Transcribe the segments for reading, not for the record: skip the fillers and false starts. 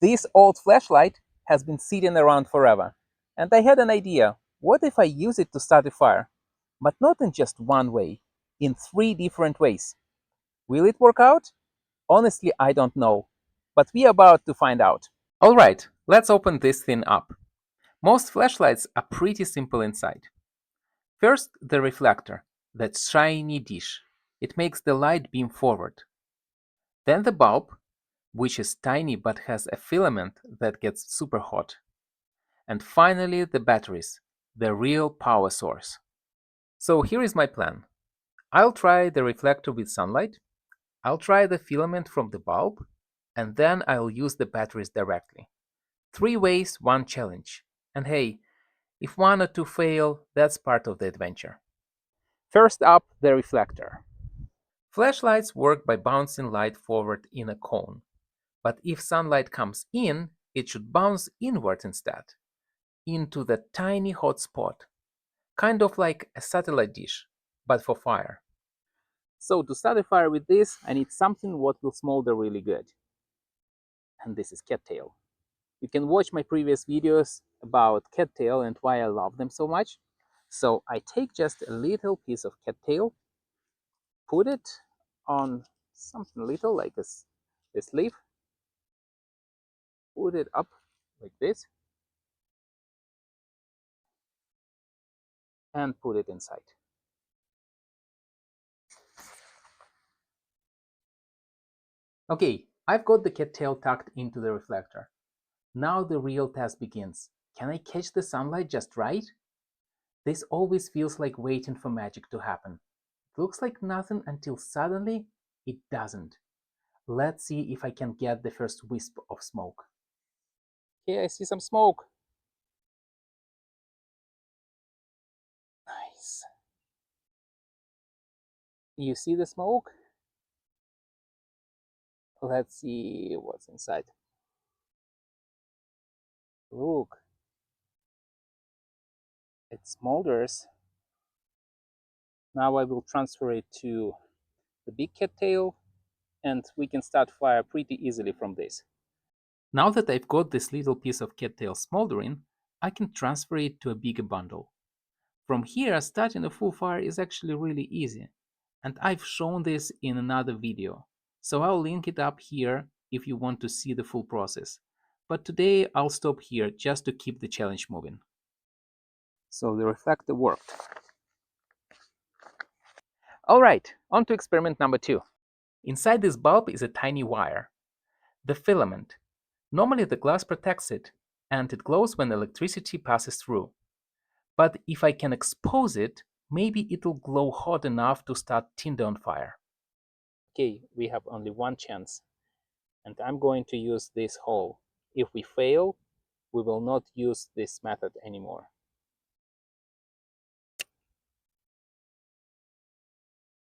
This old flashlight has been sitting around forever, and I had an idea. What if I use it to start a fire? But not in just one way, in 3 different ways. Will it work out? Honestly, I don't know, but we are about to find out. Alright, let's open this thing up. Most flashlights are pretty simple inside. First, the reflector, that shiny dish. It makes the light beam forward. Then the bulb, which is tiny but has a filament that gets super hot. And finally, the batteries, the real power source. So here is my plan. I'll try the reflector with sunlight, I'll try the filament from the bulb, and then I'll use the batteries directly. 3 ways, 1 challenge. And hey, if 1 or 2 fail, that's part of the adventure. First up, the reflector. Flashlights work by bouncing light forward in a cone. But if sunlight comes in, it should bounce inward instead, into the tiny hot spot, kind of like a satellite dish, but for fire. So to start a fire with this, I need something what will smolder really good. And this is cattail. You can watch my previous videos about cattail and why I love them so much. So I take just a little piece of cattail, put it on something little like this leaf, put it up like this, and put it inside. Okay, I've got the cattail tucked into the reflector. Now the real test begins. Can I catch the sunlight just right? This always feels like waiting for magic to happen. It looks like nothing until suddenly it doesn't. Let's see if I can get the first wisp of smoke. Okay, I see some smoke. Nice. You see the smoke? Let's see what's inside. Look, it smolders. Now I will transfer it to the big cattail and we can start fire pretty easily from this. Now that I've got this little piece of cattail smoldering, I can transfer it to a bigger bundle. From here, starting a full fire is actually really easy, and I've shown this in another video, so I'll link it up here if you want to see the full process. But today I'll stop here just to keep the challenge moving. So the reflector worked. Alright, on to experiment number 2. Inside this bulb is a tiny wire, the filament. Normally the glass protects it, and it glows when electricity passes through. But if I can expose it, maybe it'll glow hot enough to start tinder on fire. Okay, we have only 1 chance, and I'm going to use this hole. If we fail, we will not use this method anymore.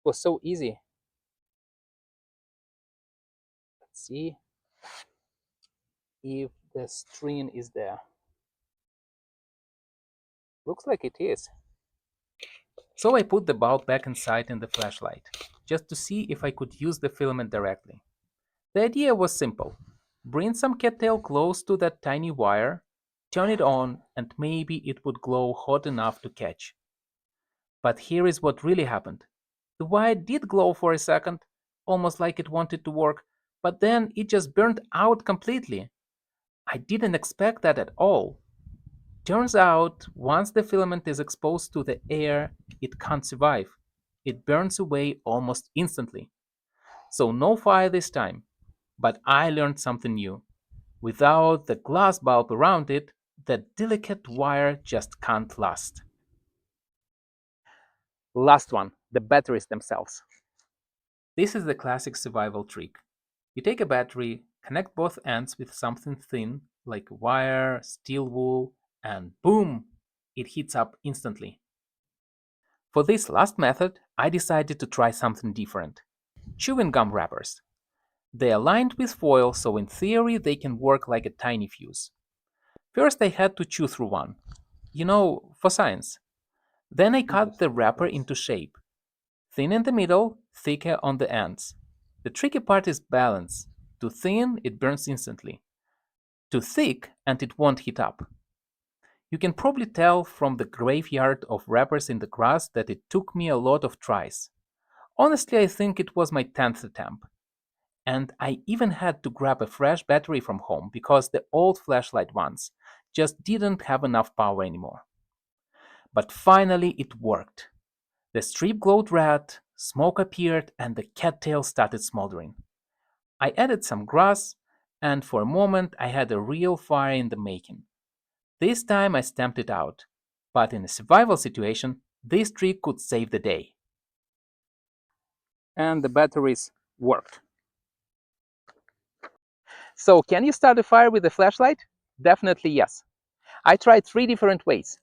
It was so easy. Let's see if the string is there. Looks like it is. So I put the bulb back inside in the flashlight, just to see if I could use the filament directly. The idea was simple. Bring some cattail close to that tiny wire, turn it on, and maybe it would glow hot enough to catch. But here is what really happened. The wire did glow for a second, almost like it wanted to work, but then it just burned out completely. I didn't expect that at all. Turns out, once the filament is exposed to the air, it can't survive. It burns away almost instantly. So no fire this time. But I learned something new. Without the glass bulb around it, that delicate wire just can't last. Last one, the batteries themselves. This is the classic survival trick. You take a battery, connect both ends with something thin, like wire, steel wool, and boom! It heats up instantly. For this last method, I decided to try something different. Chewing gum wrappers. They are lined with foil, so in theory they can work like a tiny fuse. First I had to chew through one. For science. Then I cut the wrapper into shape. Thin in the middle, thicker on the ends. The tricky part is balance. Too thin, it burns instantly. too thick and it won't heat up. You can probably tell from the graveyard of wrappers in the grass that it took me a lot of tries. Honestly, I think it was my 10th attempt. And I even had to grab a fresh battery from home because the old flashlight ones just didn't have enough power anymore. But finally it worked. The strip glowed red, smoke appeared, and the cattail started smoldering. I added some grass, and for a moment I had a real fire in the making. This time I stamped it out, but in a survival situation, this trick could save the day. And the batteries worked. So, can you start a fire with a flashlight? Definitely yes. I tried 3 different ways.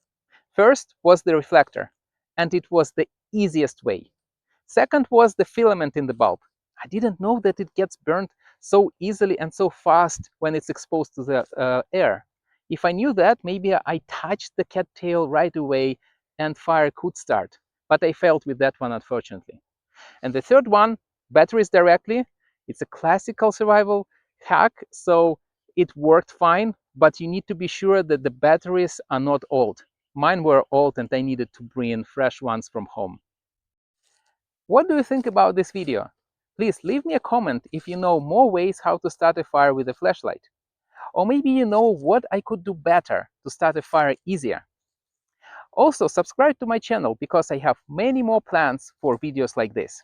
First was the reflector, and it was the easiest way. Second was the filament in the bulb. I didn't know that it gets burned so easily and so fast when it's exposed to the air. If I knew that, maybe I touched the cattail right away and fire could start. But I failed with that one, unfortunately. And the third one, batteries directly. It's a classical survival hack, so it worked fine, but you need to be sure that the batteries are not old. Mine were old and I needed to bring in fresh ones from home. What do you think about this video? Please leave me a comment if you know more ways how to start a fire with a flashlight. Or maybe you know what I could do better to start a fire easier. Also, subscribe to my channel because I have many more plans for videos like this.